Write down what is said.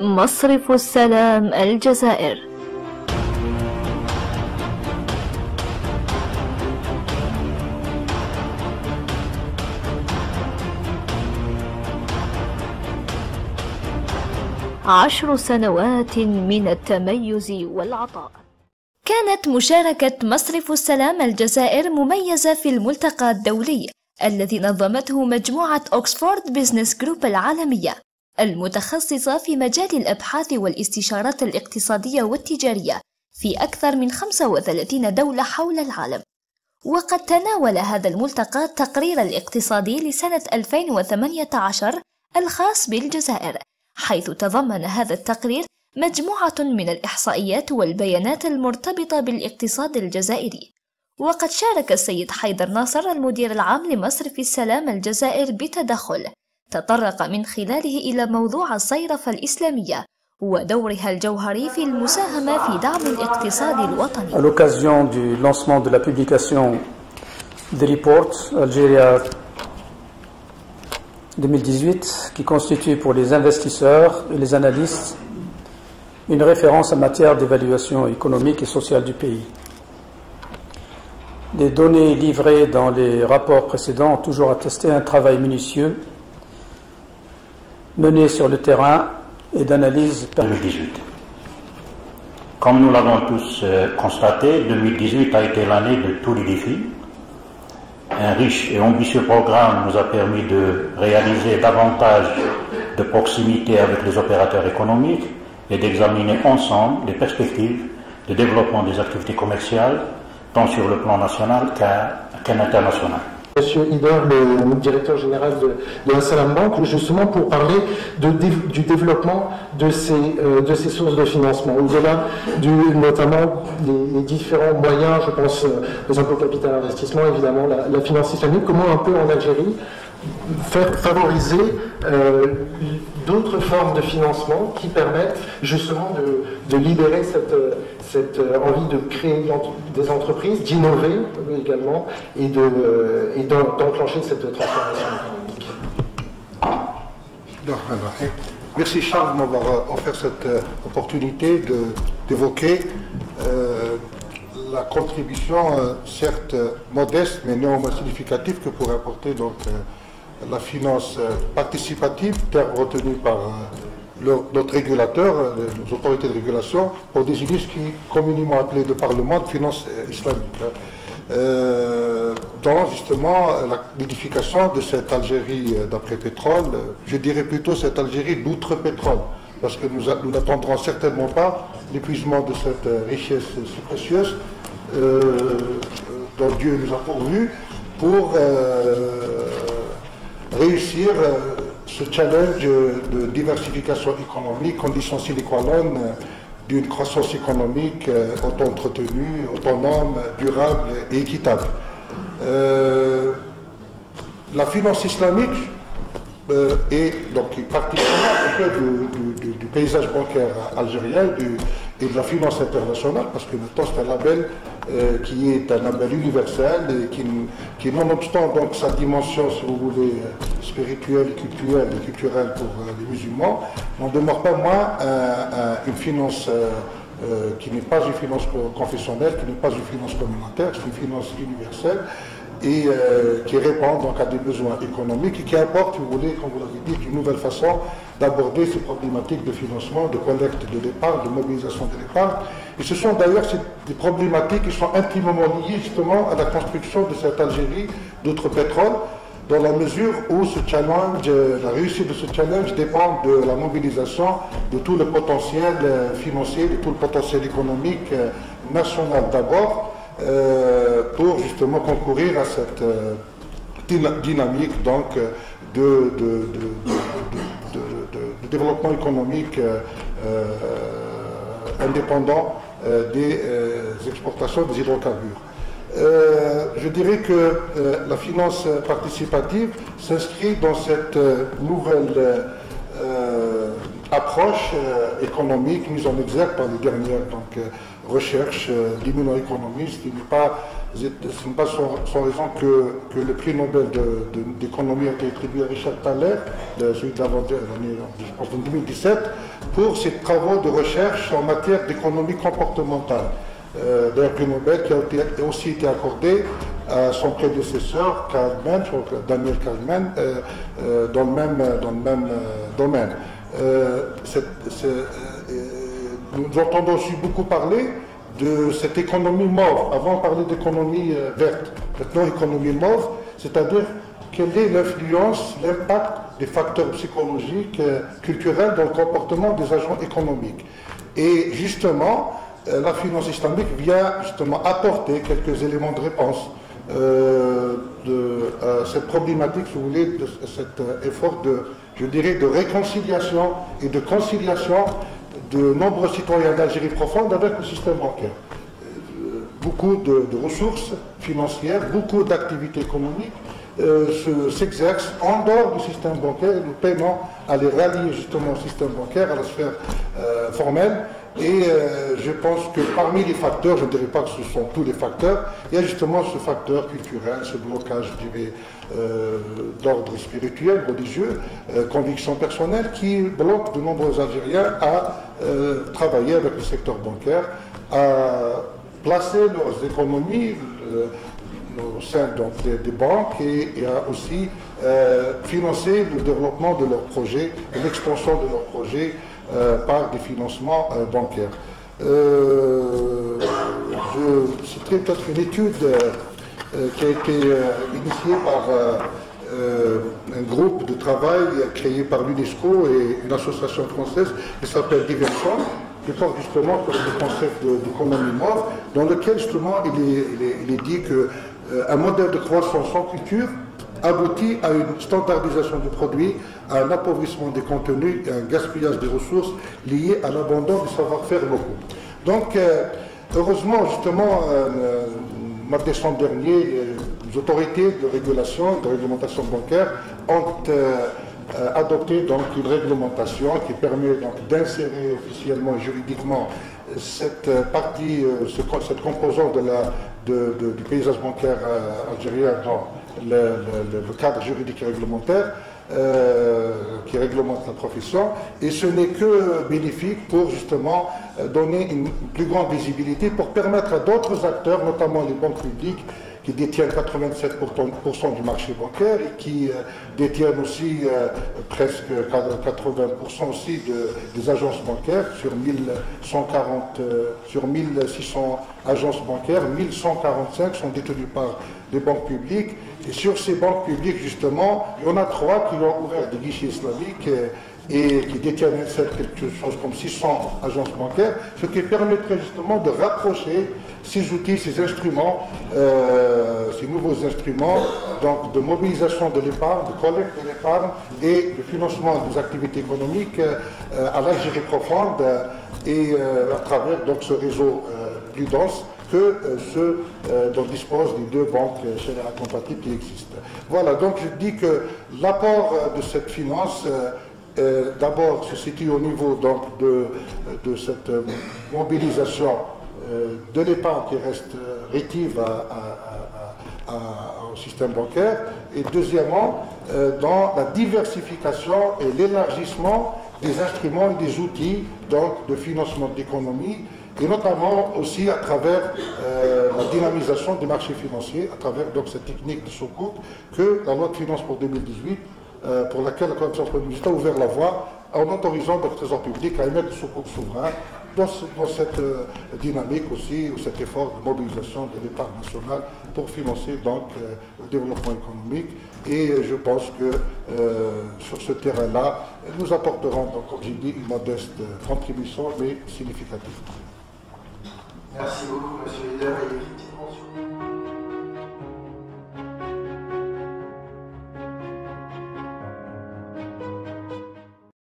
مصرف السلام الجزائر. عشر سنوات من التميز والعطاء. كانت مشاركة مصرف السلام الجزائر مميزة في الملتقى الدولي الذي نظمته مجموعة أوكسفورد بيزنس جروب العالمية المتخصصة في مجال الأبحاث والاستشارات الاقتصادية والتجارية في أكثر من 35 دولة حول العالم. وقد تناول هذا الملتقى التقرير الاقتصادي لسنة 2018 الخاص بالجزائر، حيث تضمن هذا التقرير مجموعة من الإحصائيات والبيانات المرتبطة بالاقتصاد الجزائري. وقد شارك السيد حيدر ناصر المدير العام لمصرف السلام الجزائر بتدخل تطرق من خلاله إلى موضوع الصيرفة الإسلامية ودورها الجوهري في المساهمة في دعم الاقتصاد الوطني. À l'occasion du lancement de la publication des reports Algeria 2018, qui constitue pour les investisseurs et les analystes une référence en matière d'évaluation économique et sociale du pays. Les données livrées dans les rapports précédents ont toujours attesté un travail minutieux mené sur le terrain et d'analyse. 2018. Comme nous l'avons tous constaté, 2018 a été l'année de tous les défis. Un riche et ambitieux programme nous a permis de réaliser davantage de proximité avec les opérateurs économiques et d'examiner ensemble les perspectives de développement des activités commerciales, tant sur le plan national qu'à international. Monsieur Hider, le directeur général de la Salam Bank, justement pour parler du développement de ces sources de financement, au-delà notamment des différents moyens, je pense aux impôts capital investissement, évidemment la finance islamique, comment un peu en Algérie faire favoriser d'autres formes de financement qui permettent justement de libérer cette envie de créer des entreprises, d'innover également et d'enclencher cette transformation économique. Merci Charles de m'avoir offert cette opportunité d'évoquer la contribution, certes modeste mais néanmoins significative, que pourrait apporter donc la finance participative, terme retenu par notre régulateur, les autorités de régulation, pour désigner ce qui est communément appelé le Parlement de finance islamique, dans justement l'édification de cette Algérie d'après-pétrole, je dirais plutôt cette Algérie d'outre-pétrole, parce que nous n'attendrons certainement pas l'épuisement de cette richesse si précieuse dont Dieu nous a pourvu pour réussir ce challenge de diversification économique, condition sine qua non d'une croissance économique auto-entretenue, autonome, durable et équitable. La finance islamique est donc particulièrement un peu du paysage bancaire algérien et de la finance internationale, parce que nous c'est un label qui est un label universel et qui nonobstant donc sa dimension, si vous voulez, spirituelle et culturelle pour les musulmans, n'en demeure pas moins une finance qui n'est pas une finance confessionnelle, qui n'est pas une finance communautaire, c'est une finance universelle et qui répond donc à des besoins économiques et qui apporte, si vous voulez, comme vous l'avez dit, une nouvelle façon d'aborder ces problématiques de financement, de collecte de l'épargne, de mobilisation de l'épargne. Et ce sont d'ailleurs des problématiques qui sont intimement liées justement à la construction de cette Algérie d'outre-pétrole, dans la mesure où ce challenge, la réussite de ce challenge dépend de la mobilisation de tout le potentiel financier, de tout le potentiel économique national d'abord, pour justement concourir à cette dynamique donc de développement économique indépendant des exportations des hydrocarbures. Je dirais que la finance participative s'inscrit dans cette nouvelle approche économique mise en exergue par les dernières recherches d'immuno-économistes, qui n'est pas ce n'est pas sans raison que le prix Nobel d'économie a été attribué à Richard Thaler, celui de l'année en 2017, pour ses travaux de recherche en matière d'économie comportementale. D'ailleurs, prix Nobel qui a aussi été accordé à son prédécesseur, Daniel Kahneman, dans le même domaine. Nous entendons aussi beaucoup parler de cette économie mauve. Avant, on parlait d'économie verte. Maintenant, économie mauve, c'est-à-dire quelle est l'influence, l'impact des facteurs psychologiques, culturels dans le comportement des agents économiques. Et justement, la finance islamique vient justement apporter quelques éléments de réponse de cette problématique, si vous voulez, de cet effort je dirais, de réconciliation et de conciliation de nombreux citoyens d'Algérie profonde avec le système bancaire. Beaucoup de ressources financières, beaucoup d'activités économiques s'exercent en dehors du système bancaire et nous peinons à les rallier justement au système bancaire, à la sphère formelle. Et je pense que parmi les facteurs, je ne dirais pas que ce sont tous les facteurs, il y a justement ce facteur culturel, ce blocage, je dirais, d'ordre spirituel, religieux, conviction personnelle, qui bloque de nombreux Algériens à travailler avec le secteur bancaire, à placer leurs économies au sein des banques et à aussi financer le développement de leurs projets, l'expansion de leurs projets par des financements bancaires. Je citerai peut-être une étude qui a été initiée par un groupe de travail créé par l'UNESCO et une association française qui s'appelle Diversion, qui porte justement sur le concept d'économie mauve, dans lequel justement il est dit qu'un modèle de croissance sans culture aboutit à une standardisation du produit, à un appauvrissement des contenus et à un gaspillage des ressources liés à l'abandon du savoir-faire locaux. Donc, heureusement, justement, au mois de décembre dernier, les autorités de régulation, de réglementation bancaire ont adopté donc une réglementation qui permet d'insérer officiellement et juridiquement cette partie, cette composante du paysage bancaire algérien dans le cadre juridique et réglementaire qui réglemente la profession, et ce n'est que bénéfique pour justement donner une plus grande visibilité, pour permettre à d'autres acteurs, notamment les banques publiques, qui détiennent 87% du marché bancaire et qui détiennent aussi presque 80% aussi des agences bancaires sur 1600 agences bancaires, 1145 sont détenues par des banques publiques. Et sur ces banques publiques, justement, il y en a 3 qui ont ouvert des guichets islamiques et qui détiennent quelque chose comme 600 agences bancaires, ce qui permettrait justement de rapprocher ces outils, ces instruments, ces nouveaux instruments, donc de mobilisation de l'épargne, de collecte de l'épargne et de financement des activités économiques à l'Algérie profonde et à travers donc ce réseau plus dense que ceux dont disposent les 2 banques Sharia compatibles qui existent. Voilà, donc je dis que l'apport de cette finance d'abord se situe au niveau donc, de cette mobilisation de l'épargne qui reste rétive au système bancaire, et deuxièmement dans la diversification et l'élargissement des instruments et des outils donc, de financement de l'économie, et notamment aussi à travers la dynamisation des marchés financiers, à travers donc, cette technique de Soukouk que la loi de finances pour 2018, pour laquelle la Commission a ouvert la voie en autorisant le Trésor public à émettre des Soukouk souverains dans cette dynamique aussi, ou cet effort de mobilisation de l'épargne nationale pour financer donc le développement économique. Et je pense que sur ce terrain-là, nous apporterons, donc, comme j'ai dit, une modeste contribution, mais significative. Merci beaucoup, M. Heider.